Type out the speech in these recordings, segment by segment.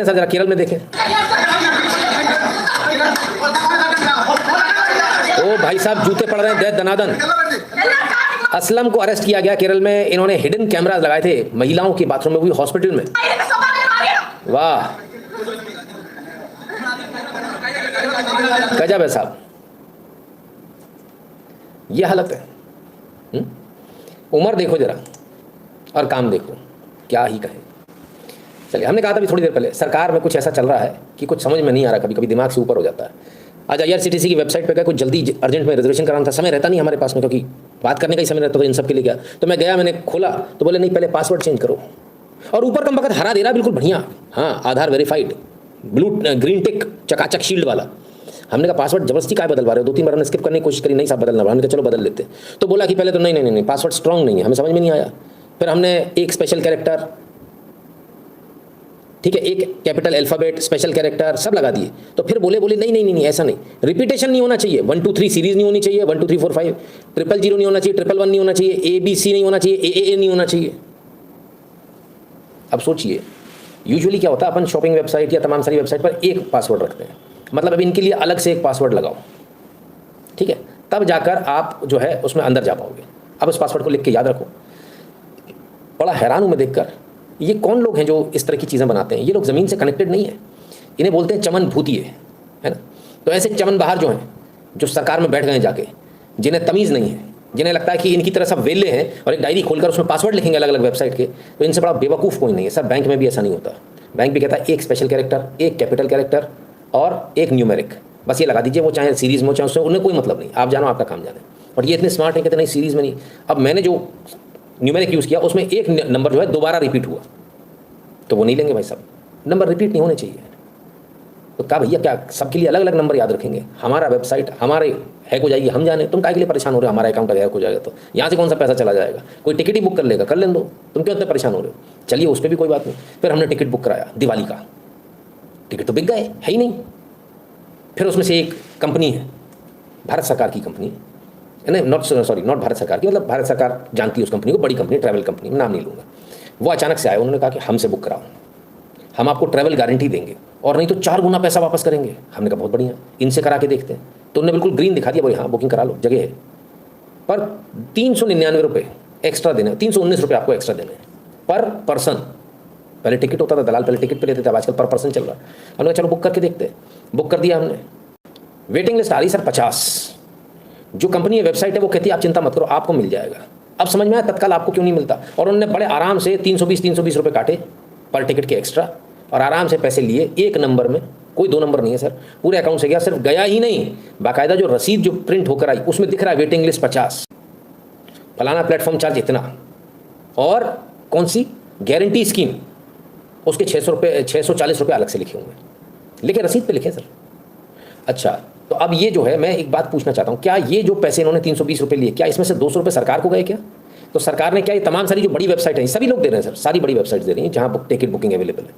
करते हैं सर, जरा केरल में देखें। ओ भाई साहब जूते पड़ रहे हैं, दे दनादन। असलम को अरेस्ट किया गया केरल में। इन्होंने हिडन कैमरास लगाए थे महिलाओं के बाथरूम में, भी हॉस्पिटल में। वाह गजब है साहब, ये हालत है। उम्र देखो जरा और काम देखो, क्या ही कहें। चलिए, हमने कहा था अभी थोड़ी देर पहले, सरकार में कुछ ऐसा चल रहा है कि कुछ समझ में नहीं आ रहा, कभी कभी दिमाग से ऊपर हो जाता है। आज IRCTC की वेबसाइट पे गया, कुछ जल्दी अर्जेंट में रिजर्वेशन कराना था, समय रहता नहीं हमारे पास में, क्योंकि बात करने का ही समय रहता तो इन सब के लिए गया। तो मैं गया, मैंने खोला तो बोले नहीं पहले पासवर्ड चेंज करो, और ऊपर कम वक्त हरा दे रहा बिल्कुल बढ़िया, हाँ आधार वेरीफाइड, ब्लू ग्रीन टिक चकाचक शील्ड वाला। हमने कहा पासवर्ड जबरदस्ती काय बदलवा रहे हो, 2-3 बार हमने स्किप करने की कोशिश करी, नहीं साहब बदलना, हमने कहा चलो बदल लेते। तो बोला कि पहले तो नहीं पासवर्ड स्ट्रॉन्ग नहीं है, हमें समझ में नहीं आया। फिर हमने एक स्पेशल कैरेक्टर, ठीक है, एक कैपिटल अल्फ़ाबेट, स्पेशल कैरेक्टर सब लगा दिए। तो फिर बोले नहीं ऐसा नहीं, रिपीटेशन नहीं होना चाहिए, 1 2 3 सीरीज नहीं होनी चाहिए, 1 2 3 4 5 000 नहीं होना चाहिए, 111 नहीं होना चाहिए, ABC नहीं होना चाहिए, AAA नहीं होना चाहिए। अब सोचिए, यूजुअली क्या होता है, अपन शॉपिंग वेबसाइट या तमाम सारी वेबसाइट पर एक पासवर्ड रखते हैं, मतलब अब इनके लिए अलग से एक पासवर्ड लगाओ, ठीक है, तब जाकर आप जो है उसमें अंदर जा पाओगे। अब उस पासवर्ड को लिख के याद रखो। बड़ा हैरान हूँ मैं देखकर, ये कौन लोग हैं जो इस तरह की चीज़ें बनाते हैं। ये लोग ज़मीन से कनेक्टेड नहीं है, इन्हें बोलते हैं चमन भूतिए, है ना। तो ऐसे चमन बाहर जो हैं, जो सरकार में बैठ गए हैं जाके, जिन्हें तमीज़ नहीं है, जिन्हें लगता है कि इनकी तरह सब वेले हैं और एक डायरी खोलकर उसमें पासवर्ड लिखेंगे अलग अलग वेबसाइट के, तो इनसे बड़ा बेवकूफ़ कोई नहीं है सर। बैंक में भी ऐसा नहीं होता, बैंक भी कहता है एक स्पेशल कैरेक्टर, एक कैपिटल कैरेक्टर और एक न्यूमेरिक, बस ये लगा दीजिए, वो चाहे सीरीज़ में हो चाहे उसमें, उन्हें कोई मतलब नहीं, आप जानो आपका काम जाने। और ये इतने स्मार्ट है, कहते नहीं सीरीज़ में नहीं। अब मैंने जो न्यूमेरिक यूज़ किया उसमें एक नंबर जो है दोबारा रिपीट हुआ, तो वो नहीं लेंगे भाई साहब, नंबर रिपीट नहीं होने चाहिए। तो कहा भैया क्या सबके लिए अलग अलग नंबर याद रखेंगे, हमारा वेबसाइट हमारे हैक हो जाएगी, हम जाने, तुम काय के लिए परेशान हो रहे हो, हमारा अकाउंट हैक हो जाएगा तो यहाँ से कौन सा पैसा चला जाएगा, कोई टिकट ही बुक कर लेगा, कर लेने दो, तुम क्यों इतने परेशान हो रहे हो। चलिए उस पर भी कोई बात नहीं। फिर हमने टिकट बुक कराया दिवाली का, टिकट तो बिक गए, है ही नहीं। फिर उसमें से एक कंपनी है, भारत सरकार की कंपनी है, नॉट भारत सरकार की, मतलब भारत सरकार जानती है उस कंपनी को, बड़ी कंपनी, ट्रैवल कंपनी, नाम नहीं लूँगा। वो अचानक से आए, उन्होंने कहा कि हमसे बुक कराओ, हम आपको ट्रैवल गारंटी देंगे और नहीं तो 4 गुना पैसा वापस करेंगे। हमने कहा बहुत बढ़िया, इनसे करा के देखते हैं। तो उन्होंने बिल्कुल ग्रीन दिखा दिया, भाई हाँ बुकिंग करा लो, जगह है, पर 399 रुपये एक्स्ट्रा देने, 319 रुपये आपको एक्स्ट्रा देने पर पर्सन। पहले टिकट होता था, दलाल पहले टिकट पे लेते थे, अब आजकल पर पर्सन चल रहा है। हमने कहा चलो बुक करके देखते हैं, बुक कर दिया हमने। वेटिंग लिस्ट आ रही सर 50, जो कंपनी है वेबसाइट है वो कहती है आप चिंता मत करो आपको मिल जाएगा। अब समझ में आया तत्काल आपको क्यों नहीं मिलता। और उन्होंने बड़े आराम से 320 रुपये काटे पर टिकट के एक्स्ट्रा, और आराम से पैसे लिए एक नंबर में, कोई 2 नंबर नहीं है सर, पूरे अकाउंट से गया। सिर्फ गया ही नहीं, बाकायदा जो रसीद जो प्रिंट होकर आई उसमें दिख रहा है वेटिंग लिस्ट 50, फलाना प्लेटफॉर्म चार्ज इतना, और कौन सी गारंटी स्कीम उसके 640 रुपये अलग से लिखे होंगे, लिखे रसीद पे लिखे सर। अच्छा तो अब ये जो है, मैं एक बात पूछना चाहता हूँ, क्या ये जो पैसे इन्होंने 320 रुपये लिए, क्या इसमें से 200 रुपये सरकार को गए क्या। तो सरकार ने क्या, ये तमाम सारी जो बड़ी वेबसाइट है सभी लोग दे रहे हैं सर, सारी बड़ी वेबसाइट दे रही हैं जहाँ टिकट बुकिंग अवेलेबल है,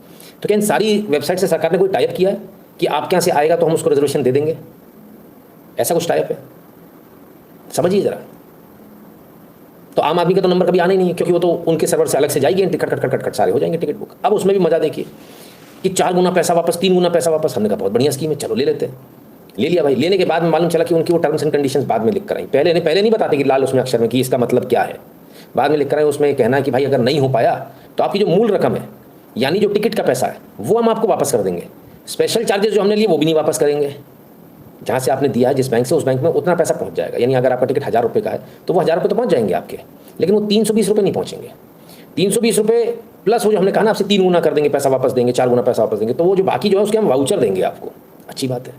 तो क्या इन सारी वेबसाइट से सरकार ने कोई टाइप किया है कि आपके यहाँ से आएगा तो हम उसको रिजर्वेशन दे देंगे, ऐसा कुछ टाइप है, समझिए ज़रा। तो आम आदमी का तो नंबर कभी आना ही नहीं है, क्योंकि वो तो उनके सर्वर से अलग से जाएगी, टिकट कट सारे हो जाएंगे टिकट बुक। अब उसमें भी मजा देखिए कि 4 गुना पैसा वापस, 3 गुना पैसा वापस। हमने कहा बहुत बढ़िया स्कीम है, चलो ले लेते हैं। ले लिया भाई, लेने के बाद में मालूम चला कि उनकी वो टर्म्स एंड कंडीशंस बाद में लिख कर आई, पहले नहीं बताते कि लाल उसमें अक्षर में कि इसका मतलब क्या है, बाद में लिख कर आए। उसमें कहना है कि भाई अगर नहीं हो पाया तो आपकी जो मूल रकम है, यानी जो टिकट का पैसा है, वो हम आपको वापस कर देंगे। स्पेशल चार्जेस जो हमने लिए वो भी नहीं वापस करेंगे, जहाँ से आपने दिया है जिस बैंक से, उस बैंक में उतना पैसा पहुँच जाएगा। यानी अगर आपका टिकट 1000 रुपये का है तो वो 1000 रुपये तो पहुँच जाएंगे आपके, लेकिन वो 320 रुपये नहीं पहुँचेंगे। 320 रुपये प्लस वो जो हमने कहा ना आपसे 3 गुना कर देंगे, पैसा वापस देंगे, 4 गुना पैसा वापस देंगे, तो वो जो बाकी जो है उसके हम वाउचर देंगे आपको। अच्छी बात है।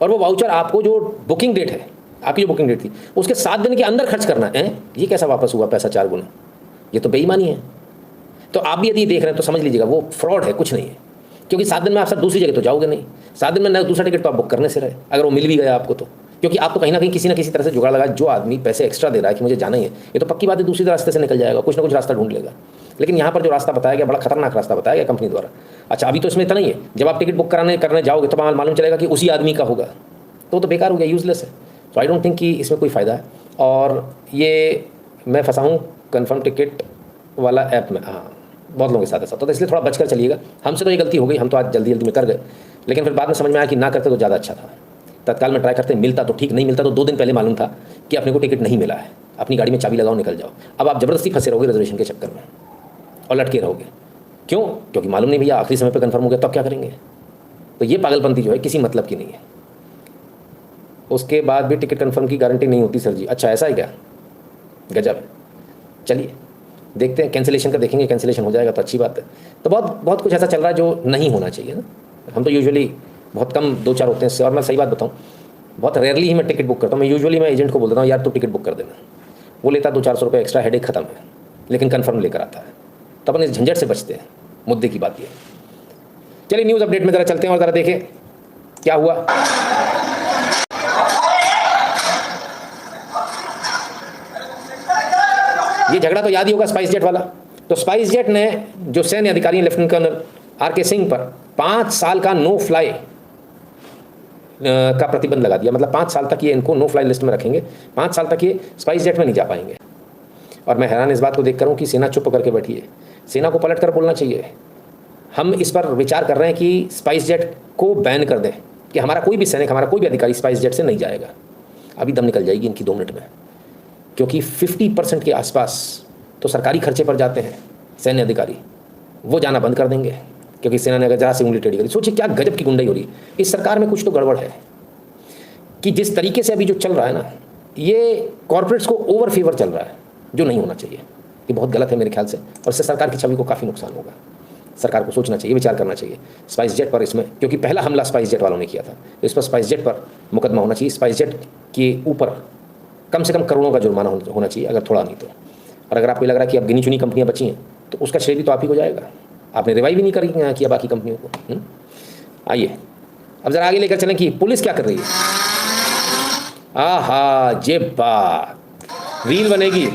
और वो वाउचर आपको जो बुकिंग डेट है, आपकी जो बुकिंग डेट थी उसके 7 दिन के अंदर खर्च करना है। ये कैसा वापस हुआ पैसा 4 गुना, ये तो बेईमानी है। तो आप भी यदि देख रहे हैं तो समझ लीजिएगा वो फ्रॉड है, कुछ नहीं है। क्योंकि 7 दिन में आप सर दूसरी जगह तो जाओगे नहीं, 7 दिन में दूसरा टिकट तो आप बुक करने से रहे, अगर वो मिल भी गया आपको तो, क्योंकि आपको कहीं ना कहीं किसी ना किसी तरह से जुगाड़ लगा। जो आदमी पैसे एक्स्ट्रा दे रहा है कि मुझे जाना ही है, ये तो पक्की बात है दूसरी रास्ते से निकल जाएगा, कुछ ना कुछ रास्ता ढूंढ लेगा। लेकिन यहाँ पर जो रास्ता बताया गया बड़ा खतरनाक रास्ता बताया गया कंपनी द्वारा। अच्छा अभी तो इसमें इतना ही है, जब आप टिकट बुक करने जाओगे तो मालूम चलेगा कि उसी आदमी का होगा, तो बेकार हो गया, यूजलेस है। तो आई डोंट थिंक कि इसमें कोई फ़ायदा है। और ये मैं फंसा हूँ कन्फर्म टिकट वाला ऐप में। हाँ बहुत लोगों के साथ ऐसा होता है, तो इसलिए थोड़ा बचकर चलिएगा। हमसे तो ये गलती हो गई, हम तो आज जल्दी जल्दी में कर गए, लेकिन फिर बाद में समझ में आया कि ना करते तो ज़्यादा अच्छा था। तत्काल में ट्राई करते, मिलता तो ठीक, नहीं मिलता तो 2 दिन पहले मालूम था कि अपने को टिकट नहीं मिला है, अपनी गाड़ी में चाबी लगाओ, निकल जाओ। अब आप ज़बरदस्ती फंसे रहोगे रिजर्वेशन के चक्कर में और लटके रहोगे। क्यों? क्योंकि मालूम नहीं भैया, आखिरी समय पर कन्फर्म हो गया तो अब क्या करेंगे। तो ये पागलपंती जो है किसी मतलब की नहीं है। उसके बाद भी टिकट कन्फर्म की गारंटी नहीं होती सर जी। अच्छा ऐसा है क्या? गजब है। चलिए देखते हैं, कैंसिलेशन का देखेंगे, कैंसिलेशन हो जाएगा तो अच्छी बात है। तो बहुत कुछ ऐसा चल रहा है जो नहीं होना चाहिए ना। हम तो यूजुअली बहुत कम 2-4 होते हैं इससे, और मैं सही बात बताऊँ, बहुत रेयरली ही मैं टिकट बुक करता हूँ। मैं यूजुअली एजेंट को बोल देता हूँ यार तू टिकट बुक कर देना, वो लेता 200-400 रुपये एक्स्ट्रा, हेडेक खत्म है, लेकिन कन्फर्म लेकर आता है, तो अपन इस झंझट से बचते हैं। मुद्दे की बात ये। चलिए न्यूज़ अपडेट में ज़रा चलते हैं और ज़रा देखें क्या हुआ। ये झगड़ा तो याद ही होगा स्पाइस जेट वाला। तो स्पाइस जेट ने जो सैन्य अधिकारी लेफ्टिनेंट कर्नल आर.के. सिंह पर 5 साल का नो फ्लाई का प्रतिबंध लगा दिया। मतलब 5 साल तक ये इनको नो फ्लाई लिस्ट में रखेंगे, 5 साल तक ये स्पाइस जेट में नहीं जा पाएंगे। और मैं हैरान इस बात को देख कर हूँ कि सेना चुप करके बैठी है। सेना को पलट कर बोलना चाहिए। हम इस पर विचार कर रहे हैं कि स्पाइस जेट को बैन कर दें, कि हमारा कोई भी सैनिक, हमारा कोई भी अधिकारी स्पाइस जेट से नहीं जाएगा। अभी दम निकल जाएगी इनकी 2 मिनट में, क्योंकि 50% के आसपास तो सरकारी खर्चे पर जाते हैं सैन्य अधिकारी, वो जाना बंद कर देंगे क्योंकि सेना ने अगर जरा से उंगली टेढ़ी करी। सोचिए क्या गजब की गुंडाई हो रही है इस सरकार में। कुछ तो गड़बड़ है कि जिस तरीके से अभी जो चल रहा है ना, ये कॉर्पोरेट्स को ओवर फेवर चल रहा है, जो नहीं होना चाहिए। ये बहुत गलत है मेरे ख्याल से, और इससे सरकार की छवि को काफ़ी नुकसान होगा। सरकार को सोचना चाहिए, विचार करना चाहिए स्पाइस जेट पर इसमें, क्योंकि पहला हमला स्पाइस जेट वालों ने किया था, तो इस पर स्पाइस जेट पर मुकदमा होना चाहिए। स्पाइस जेट के ऊपर कम से कम करोड़ों का जुर्माना होना चाहिए, अगर थोड़ा नहीं तो। और अगर आपको लग रहा है कि अब गिनी चुनी कंपनियां बची हैं, तो उसका श्रेय भी तो आप ही को जाएगा। आपने रिवाइव भी नहीं किया बाकी कंपनियों को। आइए अब ज़रा आगे लेकर चलें कि पुलिस क्या कर रही है। आहा, ये बात रील बनेगी,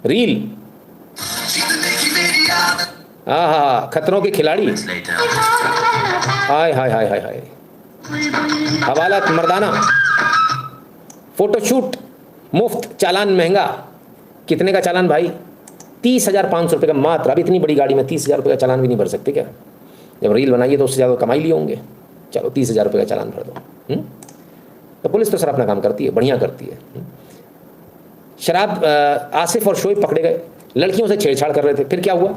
रील। आहा, खतरों के खिलाड़ी। हाय हाय हाय हाय हाय, हवालात मर्दाना, फोटोशूट मुफ्त, चालान महंगा। कितने का चालान भाई? 30,500 रुपये का मात्र। अब इतनी बड़ी गाड़ी में 30,000 रुपये का चालान भी नहीं भर सकते क्या? जब रील बनाइए तो उससे ज़्यादा कमाई लिए होंगे। चलो 30,000 रुपये का चालान भर दो। तो पुलिस तो सर अपना काम करती है, बढ़िया करती है। शराब, आसिफ और शोएब पकड़े गए, लड़कियों से छेड़छाड़ कर रहे थे। फिर क्या हुआ?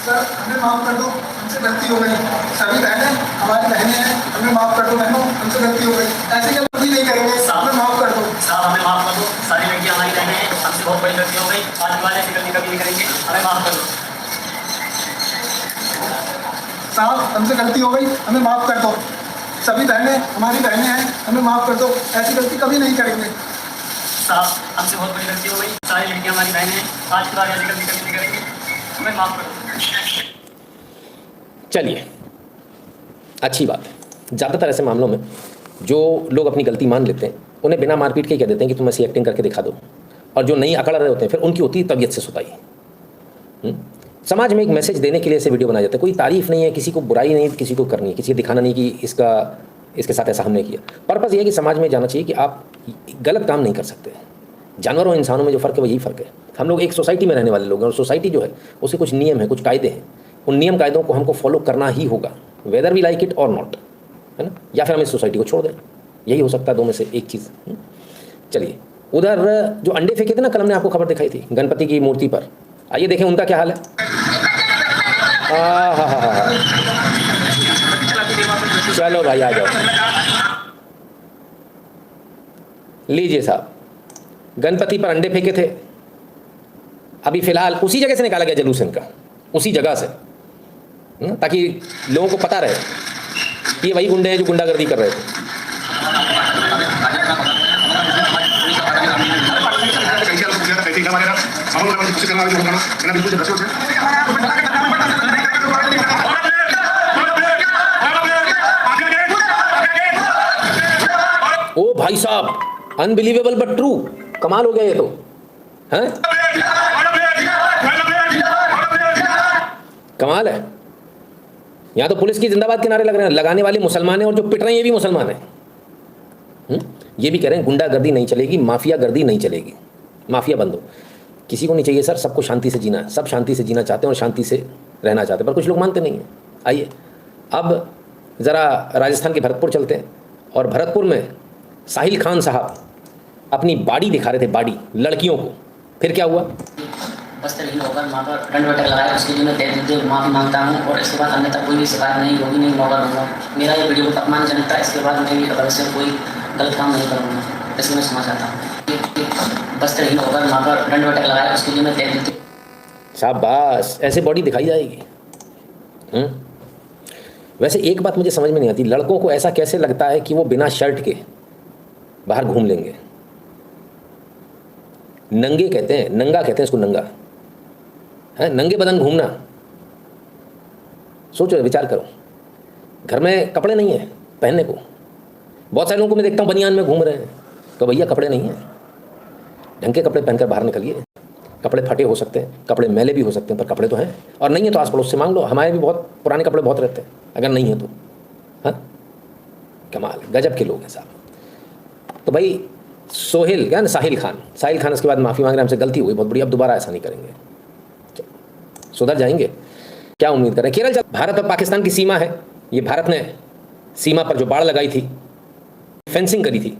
सर हमें माफ़ कर दो, हमसे गलती हो गई। सभी बहनें हमारी बहनें हैं, हमें माफ़ कर दो बहनों, हमसे गलती हो गई। ऐसे कभी नहीं करेंगे, हमें माफ़ कर दो। साहब हमें माफ़ कर दो, सारी लड़कियां हमारी बहनें हैं, हमसे बहुत बड़ी गलती हो गई। आज के बाद ऐसी गलती कभी नहीं करेंगे, हमें माफ़ कर दो। साहब हमसे गलती हो गई, हमें माफ़ कर दो। सभी बहनें हमारी बहनें हैं, हमें माफ़ कर दो, ऐसी गलती कभी नहीं करेंगे। साहब हमसे बहुत बड़ी गलती हो गई, सारी लड़कियां हमारी बहनें हैं, आज के बाद ऐसी गलती कभी नहीं करेंगे, हमें माफ़ कर दो। चलिए अच्छी बात है। ज़्यादातर ऐसे मामलों में जो लोग अपनी गलती मान लेते हैं, उन्हें बिना मारपीट के कह देते हैं कि तुम ऐसी एक्टिंग करके दिखा दो, और जो नहीं अकड़ रहे होते हैं फिर उनकी होती है तबीयत से सुताई। समाज में एक मैसेज देने के लिए ऐसे वीडियो बनाया जाता है। कोई तारीफ नहीं है, किसी को बुराई नहीं, किसी को करनी है, किसी को दिखाना नहीं कि इसके साथ ऐसा हमने किया। पर्पज़ ये है कि समाज में जाना चाहिए कि आप गलत काम नहीं कर सकते। जानवरों और इंसानों में जो फ़र्क है वो यही फ़र्क है। हम लोग एक सोसाइटी में रहने वाले लोग हैं, और सोसाइटी जो है उसके कुछ नियम है, कुछ कायदे हैं। उन नियम कायदों को हमको फॉलो करना ही होगा, वेदर वी लाइक इट और नॉट, है ना। या फिर हम इस सोसाइटी को छोड़ दें, यही हो सकता है, दो में से एक चीज़। चलिए उधर जो अंडे फेंके थे ना, कल हमने आपको खबर दिखाई थी गणपति की मूर्ति पर, आइए देखें उनका क्या हाल है। चलो भाई आ जाओ, लीजिए साहब, गणपति पर अंडे फेंके थे। अभी फिलहाल उसी जगह से निकाला गया जुलूस इनका, उसी जगह से, ताकि लोगों को पता रहे कि ये वही गुंडे हैं जो गुंडागर्दी कर रहे थे। ओ भाई साहब, अनबिलीवेबल बट ट्रू, कमाल हो गया ये तो, हैं? कमाल है। यहाँ तो पुलिस की जिंदाबाद के नारे लग रहे हैं, लगाने वाले मुसलमान हैं और जो पिट रहे हैं ये भी मुसलमान हैं। ये भी कह रहे हैं गुंडागर्दी नहीं चलेगी, माफिया गर्दी नहीं चलेगी, माफिया बंद हो। किसी को नहीं चाहिए सर, सबको शांति से जीना है, सब शांति से जीना चाहते हैं और शांति से रहना चाहते हैं, पर कुछ लोग मानते नहीं हैं। आइए अब ज़रा राजस्थान के भरतपुर चलते हैं, और भरतपुर में साहिल खान साहब अपनी बाड़ी दिखा रहे थे, बाड़ी लड़कियों को। फिर क्या हुआ? वस्त्रहीन होकर वहाँ पर दंड बैठक लगाया, उसके लिए मैं तय दिल से माफ़ी मांगता हूँ और इसके बाद अन्यथा कोई भी शिकायत नहीं होगी, नहीं मौका दूंगा। मेरा ये वीडियो अपमानजनक था, इसके बाद मैं भी भविष्य में कोई गलत काम नहीं करूँगा, इसलिए मैं क्षमा चाहता हूँ। वस्त्रहीन होकर वहाँ पर दंड बैठक लगाया, उसके लिए मैं तय दिल से। शाबाश, ऐसे बॉडी दिखाई जाएगी। वैसे एक बात मुझे समझ में नहीं आती, लड़कों को ऐसा कैसे लगता है कि वो बिना शर्ट के बाहर घूम लेंगे? नंगे कहते हैं, नंगा कहते हैं इसको, नंगा है, नंगे बदन घूमना। सोचो, विचार करो, घर में कपड़े नहीं है पहनने को। बहुत सारे लोगों को मैं देखता हूँ बनियान में घूम रहे हैं, तो भैया कपड़े नहीं हैं, ढंग के कपड़े पहनकर बाहर निकलिए। कपड़े फटे हो सकते हैं, कपड़े मैले भी हो सकते हैं, पर कपड़े तो हैं। और नहीं है तो आस पड़ोस से मांग लो, हमारे भी बहुत पुराने कपड़े बहुत रहते हैं, अगर नहीं है तो। हाँ, कमाल, गजब के लोग हैं साहब। तो भाई सोहेल क्या ना, साहिल खान इसके बाद माफ़ी मांग रहे, हमसे गलती हुई बहुत बड़ी, अब दोबारा ऐसा नहीं करेंगे, सुधर जाएंगे, क्या उम्मीद करें। केरल, भारत और पाकिस्तान की सीमा है, ये भारत ने सीमा पर जो बाड़ लगाई थी, फेंसिंग करी थी,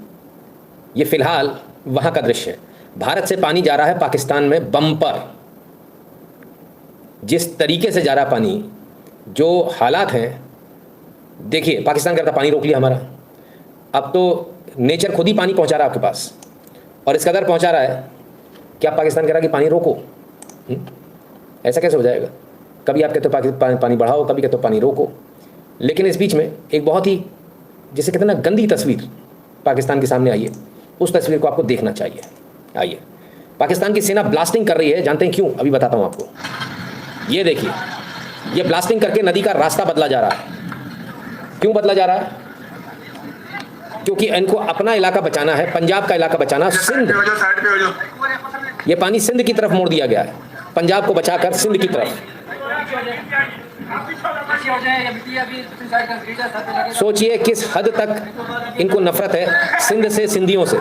ये फिलहाल वहाँ का दृश्य है। भारत से पानी जा रहा है पाकिस्तान में बम्पर, जिस तरीके से जा रहा पानी, जो हालात हैं देखिए। पाकिस्तान कहता पानी रोक लिया हमारा, अब तो नेचर खुद ही पानी पहुंचा रहा है आपके पास, और इस कदर पहुंचा रहा है कि आप पाकिस्तान कह रहा कि पानी रोको। ऐसा कैसे हो जाएगा? कभी आप कहते हो पानी बढ़ाओ, कभी कहते हो पानी रोको। लेकिन इस बीच में एक बहुत ही, जिसे कहते हैं ना, गंदी तस्वीर पाकिस्तान के सामने आई है। उस तस्वीर को आपको देखना चाहिए। आइए, पाकिस्तान की सेना ब्लास्टिंग कर रही है, जानते हैं क्यों? अभी बताता हूँ आपको। ये देखिए, ये ब्लास्टिंग करके नदी का रास्ता बदला जा रहा है। क्यों बदला जा रहा है? क्योंकि इनको अपना इलाका बचाना है, पंजाब का इलाका बचाना। सिंध, ये पानी सिंध की तरफ मोड़ दिया गया है, पंजाब को बचाकर सिंध की तरफ। सोचिए किस हद तक इनको नफरत है सिंध से, सिंधियों से,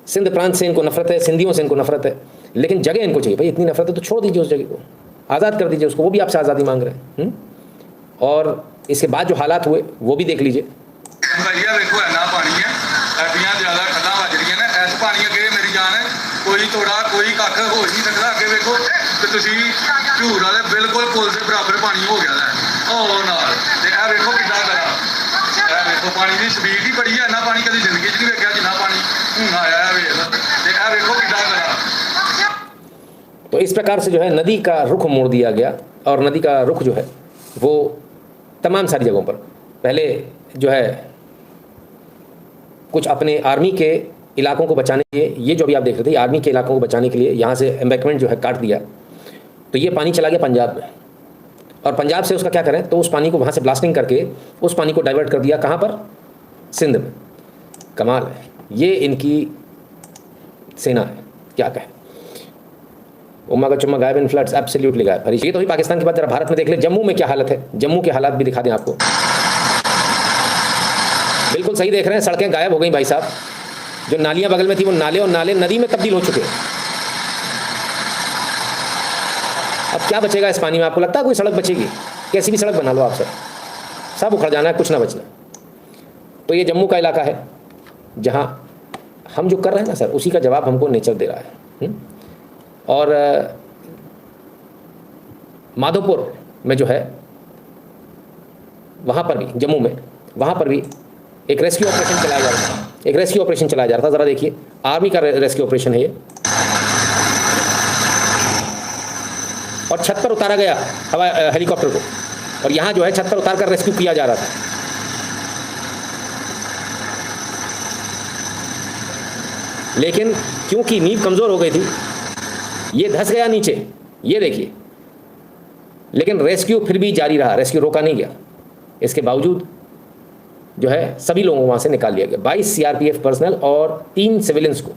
सिंध प्रांत से इनको नफरत है, सिंधियों से इनको नफरत है। लेकिन जगह इनको चाहिए। भाई इतनी नफरत है तो छोड़ दीजिए उस जगह को, आज़ाद कर दीजिए उसको, वो भी आपसे आज़ादी मांग रहे हैं। और इसके बाद जो हालात हुए वो भी देख लीजिए। भैया देखो इन्ना पानी है, एडियां ज़्यादा खड्डां वज रही ने, इस पानी अगे मेरी जान है कोई थोड़ा कोई कख हो नहीं सकता। अगे देखो तो तुसीं झूर वाले बिल्कुल पुल के बराबर पानी हो गया है ओ नाल, ते आ देखो कितना गला, आ देखो पानी की स्पीड ही बड़ी है, इन्ना पानी कभी जिंदगी च नहीं वेखिया जिन्ना पानी हुण आया है। वेख ते आ देखो कितना गला। तो इस प्रकार से जो है नदी का रुख मोड़ दिया गया, और नदी का रुख जो है वो तमाम सारी जगहों पर, पहले जो है कुछ अपने आर्मी के इलाकों को बचाने के लिए, ये जो अभी आप देख रहे थे, आर्मी के इलाकों को बचाने के लिए यहाँ से एम्बैंकमेंट जो है काट दिया, तो ये पानी चला गया पंजाब में, और पंजाब से उसका क्या करें, तो उस पानी को वहाँ से ब्लास्टिंग करके उस पानी को डाइवर्ट कर दिया कहाँ पर? सिंध में। कमाल है, ये इनकी सेना है, क्या कहें। उम्मा का चुम्मा गायब इन फ्लड्स, एब्सोल्युटली गायब। ये तो ही पाकिस्तान के बाद जरा भारत में देख ले, जम्मू में क्या हालत है, जम्मू के हालात भी दिखा दें आपको। बिल्कुल सही देख रहे हैं, सड़कें गायब हो गई भाई साहब। जो नालियां बगल में थी वो नाले और नाले नदी में तब्दील हो चुके हैं। अब क्या बचेगा इस पानी में? आपको लगता है कोई सड़क बचेगी? कैसी भी सड़क बना लो आप सब उखड़ जाना है, कुछ ना बचना। तो ये जम्मू का इलाका है जहाँ हम जो कर रहे हैं ना सर, उसी का जवाब हमको नेचर दे रहा है। और माधोपुर में जो है, वहाँ पर भी, जम्मू में, वहाँ पर भी एक रेस्क्यू ऑपरेशन चलाया जा रहा था। एक रेस्क्यू ऑपरेशन चलाया जा रहा था, ज़रा देखिए, आर्मी का रेस्क्यू ऑपरेशन है ये। और छत पर उतारा गया हेलीकॉप्टर को, और यहाँ जो है छत पर उतार कर रेस्क्यू किया जा रहा था। लेकिन क्योंकि नींव कमज़ोर हो गई थी, ये धंस गया नीचे, ये देखिए। लेकिन रेस्क्यू फिर भी जारी रहा, रेस्क्यू रोका नहीं गया। इसके बावजूद जो है सभी लोगों को वहाँ से निकाल लिया गया। 22 सीआरपीएफ पर्सनल और 3 सिविलियंस को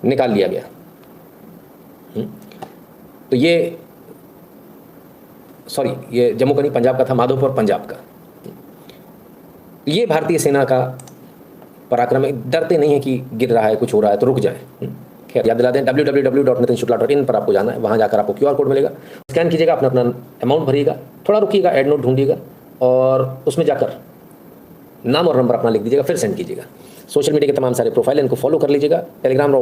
निकाल लिया गया। तो ये जम्मू का नहीं, पंजाब का था, माधोपुर पंजाब का। ये भारतीय सेना का पराक्रम है। डरते नहीं है कि गिर रहा है, कुछ हो रहा है तो रुक जाए। खैर याद दिला दें www.nitinshukla.in पर आपको जाना है, वहाँ जाकर आपको QR कोड मिलेगा, स्कैन कीजिएगा, अपना अपना अमाउंट भरिएगा, थोड़ा रुकिएगा, एड नोट ढूंढिएगा और उसमें जाकर नाम और नंबर अपना लिख दीजिएगा, फिर सेंड कीजिएगा। सोशल मीडिया के तमाम सारे प्रोफाइल इनको फॉलो कर लीजिएगा, टेलीग्राम